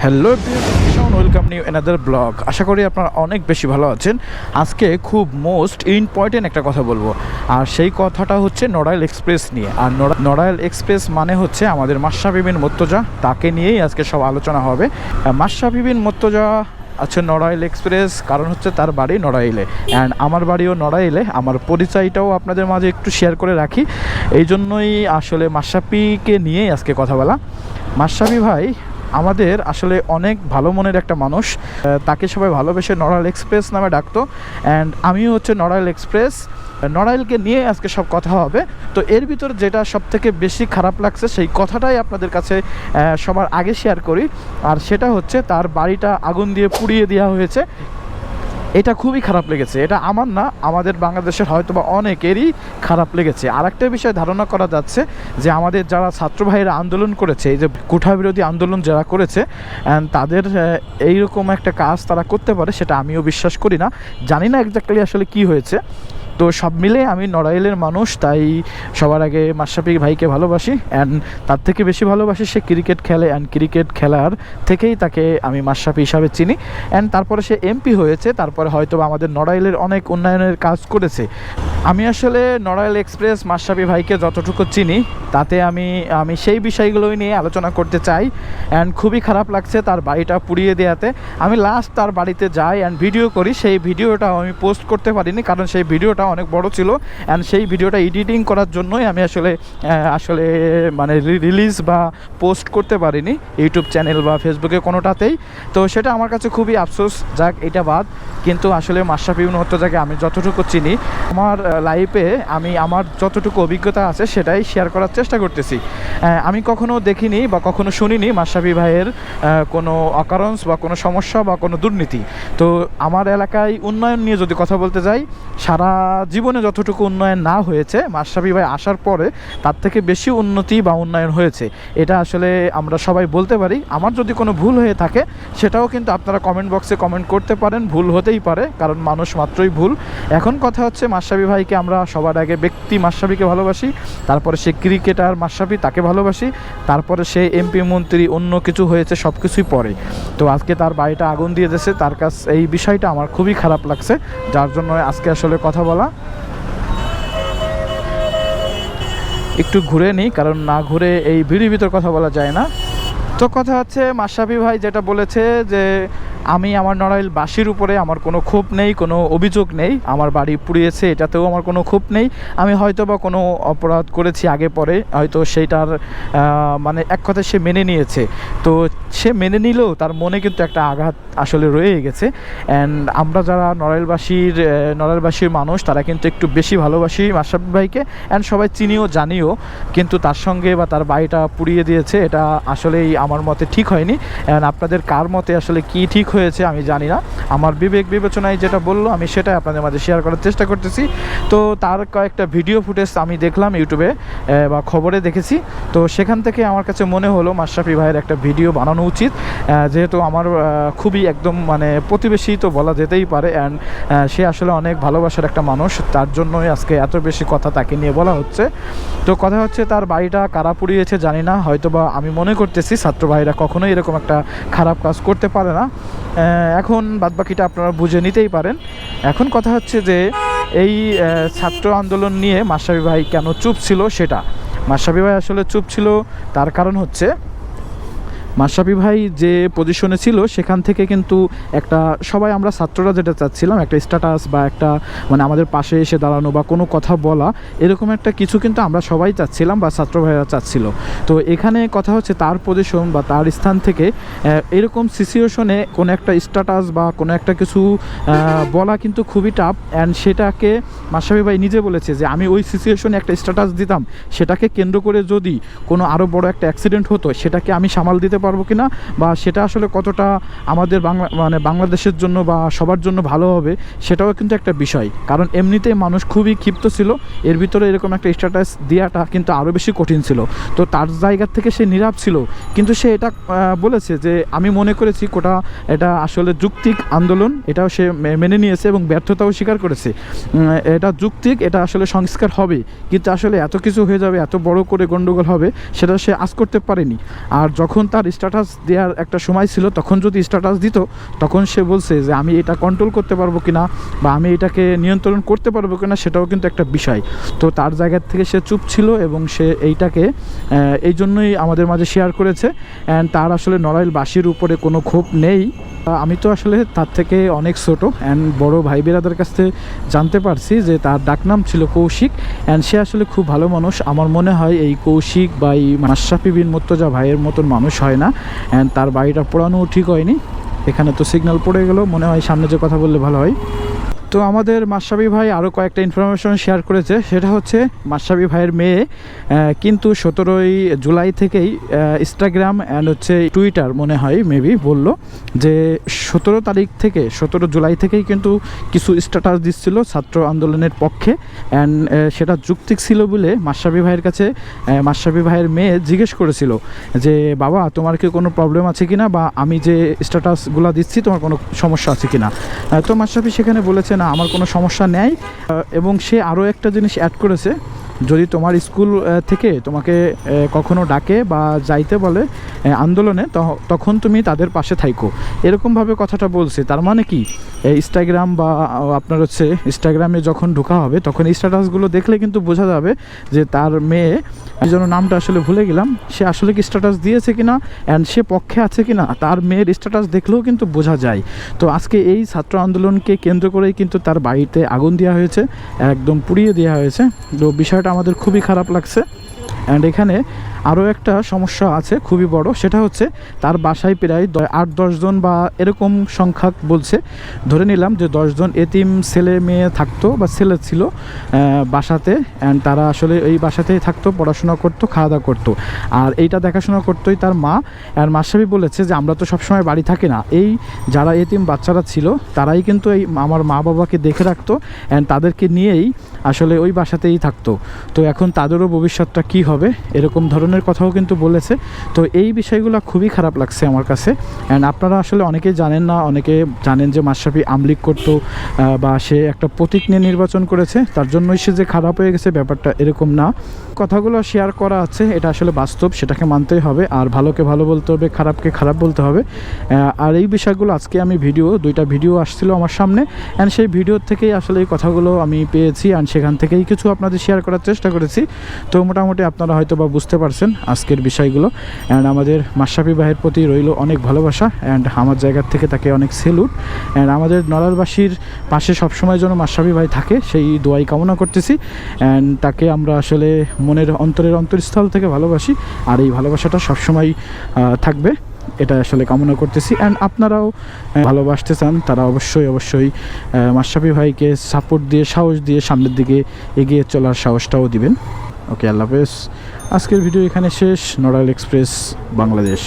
Hello everyone, welcome new another blog. আশা করি আপনারা অনেক বেশি ভালো আছেন। আজকে খুব মোস্ট ইম্পর্টেন্ট একটা কথা বলবো, আর সেই কথাটা হচ্ছে নড়াইল এক্সপ্রেস নিয়ে। আর নড়াইল এক্সপ্রেস মানে হচ্ছে আমাদের মাশরাফি বিন মুর্তজা, তাকে নিয়েই আজকে সব আলোচনা হবে। মাশরাফি বিন মুর্তজা আচ্ছা, নড়াইল এক্সপ্রেস কারণ হচ্ছে তার বাড়ি নড়াইলে, অ্যান্ড আমার বাড়িও নড়াইলে। আমার পরিচয়টাও আপনাদের মাঝে একটু শেয়ার করে রাখি, এই জন্যই আসলে মাশরাফিকে নিয়েই আজকে কথা বলা। মাশরাফি ভাই আমাদের আসলে অনেক ভালো মনের একটা মানুষ, তাকে সবাই ভালোবেসে নড়াইল এক্সপ্রেস নামে ডাকতো, অ্যান্ড আমিও হচ্ছে নড়াইল এক্সপ্রেস। নড়াইলকে নিয়ে আজকে সব কথা হবে। তো এর ভিতর যেটা সবথেকে বেশি খারাপ লাগছে সেই কথাটাই আপনাদের কাছে সবার আগে শেয়ার করি, আর সেটা হচ্ছে তার বাড়িটা আগুন দিয়ে পুড়িয়ে দেওয়া হয়েছে। এটা খুবই খারাপ লেগেছে। এটা আমার না, আমাদের বাংলাদেশের হয়তো বা অনেকেরই খারাপ লেগেছে। আর একটা বিষয় ধারণা করা যাচ্ছে যে আমাদের যারা ছাত্র ভাইয়েরা আন্দোলন করেছে, এই যে কোঠা বিরোধী আন্দোলন যারা করেছে, তাদের এইরকম একটা কাজ তারা করতে পারে সেটা আমিও বিশ্বাস করি না। জানি না এক্স্যাক্টলি আসলে কি হয়েছে। তো সব মিলে আমি নড়াইলের মানুষ, তাই সবার আগে মাশরাফি ভাইকে ভালোবাসি, অ্যান্ড তার থেকে বেশি ভালোবাসি সে ক্রিকেট খেলে, অ্যান্ড ক্রিকেট খেলার থেকেই তাকে আমি মাশরাফি হিসাবে চিনি। অ্যান্ড তারপরে সে এমপি হয়েছে, তারপরে হয়তো আমাদের নড়াইলের অনেক উন্নয়নের কাজ করেছে। আমি আসলে নড়াইল এক্সপ্রেস মাশরাফি ভাইকে যতটুকু চিনি তাতে আমি সেই বিষয়গুলোই নিয়ে আলোচনা করতে চাই। অ্যান্ড খুবই খারাপ লাগছে তার বাড়িটা পুড়িয়ে দেওয়াতে। আমি লাস্ট তার বাড়িতে যাই অ্যান্ড ভিডিও করি, সেই ভিডিওটা আমি পোস্ট করতে পারিনি কারণ সেই ভিডিওটা অনেক বড় ছিল, অ্যান্ড সেই ভিডিওটা এডিটিং করার জন্যই আমি আসলে মানে রিলিজ বা পোস্ট করতে পারিনি ইউটিউব চ্যানেল বা ফেসবুকে কোনোটাতেই। তো সেটা আমার কাছে খুবই আফসোস। যাক, এটা বাদ। কিন্তু আসলে মাশরাফি বিন মুর্তজাকে আমি যতটুকু চিনি, আমার লাইফে আমি আমার যতটুকু অভিজ্ঞতা আছে সেটাই শেয়ার করার চেষ্টা করতেছি। আমি কখনো দেখিনি বা কখনো শুনিনি মাশরাফি ভাইয়ের কোনো অকারেন্স বা কোনো সমস্যা বা কোনো দুর্নীতি। তো আমার এলাকায় উন্নয়ন নিয়ে যদি কথা বলতে যাই, সারা জীবনে যতটুকু উন্নয়ন না হয়েছে মাশরাফি ভাই আসার পরে তার থেকে বেশি উন্নতি বা উন্নয়ন হয়েছে। এটা আসলে আমরা সবাই বলতে পারি। আমার যদি কোনো ভুল হয়ে থাকে সেটাও কিন্তু আপনারা কমেন্ট বক্সে কমেন্ট করতে পারেন। ভুল হতেই পারে, কারণ মানুষ মাত্রই ভুল। এখন কথা হচ্ছে মাশরাফি ভাইকে আমরা সবার আগে ব্যক্তি মাশরাফিকে ভালোবাসি, তারপরে সে ক্রিকেটার মাশরাফি তাকে ভালোবাসি, তারপরে সে এমপি মন্ত্রী অন্য কিছু হয়েছে, সব কিছুই পরে। তো আজকে তার বাড়িটা আগুন দিয়ে দিয়েছে, তার কাছে এই বিষয়টা আমার খুবই খারাপ লাগছে, যার জন্য আজকে আসলে কথা বলা। একটু ঘুরে নিই, কারণ না ঘুরে এই ভিডিওর ভিতর কথা বলা যায় না। তো কথা হচ্ছে মাশরাফি ভাই যেটা বলেছে যে আমি আমার নড়াইলবাসীর উপরে আমার কোনো ক্ষোভ নেই, কোনো অভিযোগ নেই, আমার বাড়ি পুড়িয়েছে এটাতেও আমার কোনো ক্ষোভ নেই। আমি হয়তো বা কোনো অপরাধ করেছি আগে পরে, হয়তো সেইটার মানে এক কথায় সে মেনে নিয়েছে। তো সে মেনে নিলেও তার মনে কিন্তু একটা আঘাত আসলে রয়ে গেছে। অ্যান্ড আমরা যারা নড়াইলবাসীর মানুষ তারা কিন্তু একটু বেশি ভালোবাসি মাশরাফি ভাইকে, অ্যান্ড সবাই চিনিও জানিও। কিন্তু তার সঙ্গে বা তার বাড়িটা পুড়িয়ে দিয়েছে, এটা আসলেই আমার মতে ঠিক হয়নি। অ্যান্ড আপনাদের কার মতে আসলে কি ঠিক হয়েছে আমি জানি না। আমার বিবেক বিবেচনায় যেটা বললো আমি সেটাই আপনাদের মাঝে শেয়ার করার চেষ্টা করতেছি। তো তার কয়েকটা ভিডিও ফুটেজ আমি দেখলাম ইউটিউবে বা খবরে দেখেছি। তো সেখান থেকে আমার কাছে মনে হলো মাশরাফি ভাইয়ের একটা ভিডিও বানানো উচিত, যেহেতু আমার খুবই একদম মানে প্রতিবেশী তো বলা যেতেই পারে। অ্যান্ড সে আসলে অনেক ভালোবাসার একটা মানুষ, তার জন্যই আজকে এত বেশি কথা তাকে নিয়ে বলা হচ্ছে। তো কথা হচ্ছে তার বাড়িটা কারা পুড়িয়েছে জানি না, হয়তো বা আমি মনে করতেছি ছাত্র ভাইরা কখনোই এরকম একটা খারাপ কাজ করতে পারে না। এখন বাদবাকিটা আপনারা বুঝে নিতেই পারেন। এখন কথা হচ্ছে যে এই ছাত্র আন্দোলন নিয়ে মাশরাফি ভাই কেন চুপ ছিল সেটা। মাশরাফি ভাই আসলে চুপ ছিল তার কারণ হচ্ছে মাশরাফি ভাই যে পজিশনে ছিল সেখান থেকে কিন্তু একটা সবাই আমরা ছাত্ররা যেটা চাচ্ছিলাম, একটা স্ট্যাটাস বা একটা মানে আমাদের পাশে এসে দাঁড়ানো বা কোনো কথা বলা, এরকম একটা কিছু কিন্তু আমরা সবাই চাচ্ছিলাম বা ছাত্র ভাইরা চাচ্ছিল। তো এখানে কথা হচ্ছে তার পজিশন বা তার স্থান থেকে এরকম সিচুয়েশনে কোনো একটা স্ট্যাটাস বা কোনো একটা কিছু বলা কিন্তু খুবই টাফ। অ্যান্ড সেটাকে মাশরাফি ভাই নিজে বলেছে যে আমি ওই সিচুয়েশনে একটা স্ট্যাটাস দিতাম, সেটাকে কেন্দ্র করে যদি কোনো আরও বড় একটা অ্যাক্সিডেন্ট হতো সেটাকে আমি সামাল দিতে পারবো কিনা, বা সেটা আসলে কতটা আমাদের বাংলাদেশের জন্য বা সবার জন্য ভালো হবে সেটাও কিন্তু একটা বিষয়। কারণ এমনিতেই মানুষ খুবই ক্ষিপ্ত ছিল, এর ভিতরে এরকম একটা স্ট্যাটাস দেওয়াটা কিন্তু আরও বেশি কঠিন ছিল। তো তার জায়গা থেকে সে নীরব ছিল, কিন্তু সে এটা বলেছে যে আমি মনে করেছি এটা আসলে যৌক্তিক আন্দোলন, এটাও সে মেনে নিয়েছে এবং ব্যর্থতাও স্বীকার করেছে। এটা যৌক্তিক, এটা আসলে সংস্কার হবে, কিন্তু আসলে এত কিছু হয়ে যাবে, এত বড় করে গণ্ডগোল হবে সেটা সে আজ করতে পারেনি। আর যখন তার স্ট্যাটাস দেওয়ার একটা সময় ছিল, তখন যদি স্ট্যাটাস দিত তখন সে বলছে যে আমি এটা কন্ট্রোল করতে পারবো কিনা বা আমি এটাকে নিয়ন্ত্রণ করতে পারবো কিনা সেটাও কিন্তু একটা বিষয়। তো তার জায়গা থেকে সে চুপ ছিল এবং সে এইটাকে এই জন্যই আমাদের মাঝে শেয়ার করেছে। অ্যান্ড তার আসলে নড়াইলবাসীর উপরে কোনো ক্ষোভ নেই। আমি তো আসলে তার থেকে অনেক ছোটো অ্যান্ড বড় ভাই বেরাদের কাছ থেকে জানতে পারছি যে তার ডাকনাম ছিল কৌশিক, অ্যান্ড সে আসলে খুব ভালো মানুষ। আমার মনে হয় এই কৌশিক বা এই মাশরাফি বিন মুর্তজা ভাইয়ের মতন মানুষ হয় না। অ্যান্ড তার বাড়িটা পোড়ানোও ঠিক হয়নি। এখানে তো সিগন্যাল পড়ে গেল, মনে হয় সামনে যে কথা বললে ভালো হয়। তো আমাদের মাশরাফি ভাই আরও কয়েকটা ইনফরমেশন শেয়ার করেছে, সেটা হচ্ছে মাশরাফি ভাইয়ের মেয়ে কিন্তু 17ই জুলাই থেকেই ইনস্টাগ্রাম অ্যান্ড হচ্ছে টুইটার মনে হয় মেবি বললো যে 17 তারিখ থেকে 17 জুলাই থেকেই কিন্তু কিছু স্ট্যাটাস দিচ্ছিল ছাত্র আন্দোলনের পক্ষে। অ্যান্ড সেটা যৌক্তিক ছিল বলে মাশরাফি ভাইয়ের কাছে মাশরাফি ভাইয়ের মেয়ে জিজ্ঞেস করেছিল যে বাবা তোমার কি কোনো প্রবলেম আছে কিনা, বা আমি যে স্ট্যাটাসগুলো দিচ্ছি তোমার কোনো সমস্যা আছে কিনা। তো মাশরাফি সেখানে বলেছে না আমার কোনো সমস্যা নেই। এবং সে আরও একটা জিনিস অ্যাড করেছে, যদি তোমার স্কুল থেকে তোমাকে কখনো ডাকে বা যাইতে বলে আন্দোলনে তখন তুমি তাদের পাশে থাইকো, এরকমভাবে কথাটা বলছে। তার মানে কি ইনস্টাগ্রাম বা আপনার হচ্ছে ইনস্টাগ্রামে যখন ঢোকা হবে তখন স্ট্যাটাসগুলো দেখলে কিন্তু বোঝা যাবে যে তার মেয়ে, এই জন্য নামটা আসলে ভুলে গেলাম, সে আসলে কি স্ট্যাটাস দিয়েছে কিনা অ্যান্ড সে পক্ষে আছে কিনা তার মেয়ের স্ট্যাটাস দেখলেও কিন্তু বোঝা যায়। তো আজকে এই ছাত্র আন্দোলনকে কেন্দ্র করেই কিন্তু তার বাড়িতে আগুন দেওয়া হয়েছে, একদম পুড়িয়ে দেওয়া হয়েছে। তো বিষয়টা আমাদের খুবই খারাপ লাগছে। অ্যান্ড এখানে আরও একটা সমস্যা আছে খুবই বড়, সেটা হচ্ছে তার বাসায় প্রায় 8-10 জন বা এরকম সংখ্যা বলছে, ধরে নিলাম যে 10 জন এতিম ছেলে মেয়ে থাকতো বা ছেলে ছিল বাসাতে। অ্যান্ড তারা আসলে এই বাসাতেই থাকতো, পড়াশোনা করতো, খাওয়া দাওয়া করতো, আর এইটা দেখাশোনা করতোই তার মা। আর মাশরাফি বলেছে যে আমরা তো সবসময় বাড়ি থাকি না, এই যারা এতিম বাচ্চারা ছিল তারাই কিন্তু এই আমার মা বাবাকে দেখে রাখতো অ্যান্ড তাদেরকে নিয়েই আসলে ওই বাসাতেই থাকতো। তো এখন তাদেরও ভবিষ্যৎটা কী হবে এরকম ধরনের কথাও কিন্তু বলেছে। তো এই বিষয়গুলো খুবই খারাপ লাগছে আমার কাছে। অ্যান্ড আপনারা আসলে অনেকেই জানেন না, অনেকে জানেন যে মাশরাফি আমলিগ করতো বা সে একটা প্রতীক নিয়ে নির্বাচন করেছে, তার জন্যই সে যে খারাপ হয়ে গেছে ব্যাপারটা এরকম না। কথাগুলো শেয়ার করা আছে, এটা আসলে বাস্তব, সেটাকে মানতেই হবে। আর ভালোকে ভালো বলতে হবে, খারাপকে খারাপ বলতে হবে। আর এই বিষয়গুলো আজকে আমি দুইটা ভিডিও আসছিল আমার সামনে, অ্যান্ড সেই ভিডিওর থেকেই আসলে এই কথাগুলো আমি পেয়েছি অ্যান্ড সেখান থেকেই কিছু আপনাদের শেয়ার করার চেষ্টা করেছি। তো মোটামুটি আপনারা হয়তো বা বুঝতে পারছেন আজকের বিষয়গুলো। অ্যান্ড আমাদের মাশরাফি ভাইয়ের প্রতি রইল অনেক ভালোবাসা অ্যান্ড আমার জায়গার থেকে তাকে অনেক সেলুট। অ্যান্ড আমাদের নড়াইলবাসীর পাশে সবসময় যেন মাশরাফি ভাই থাকে সেই দোয়াই কামনা করতেছি। অ্যান্ড তাকে আমরা আসলে মনের অন্তরস্থল থেকে ভালোবাসি, আর এই ভালোবাসাটা সবসময় থাকবে এটা আসলে কামনা করতেছি। অ্যান্ড আপনারাও ভালোবাসতে চান তারা অবশ্যই মাশরাফি ভাইকে সাপোর্ট দিয়ে সাহস দিয়ে সামনের দিকে এগিয়ে চলার সাহসটাও দিবেন। ওকে, আল্লাহ হাফেজ। আজকের ভিডিও এখানে শেষ। নড়াইল এক্সপ্রেস বাংলাদেশ।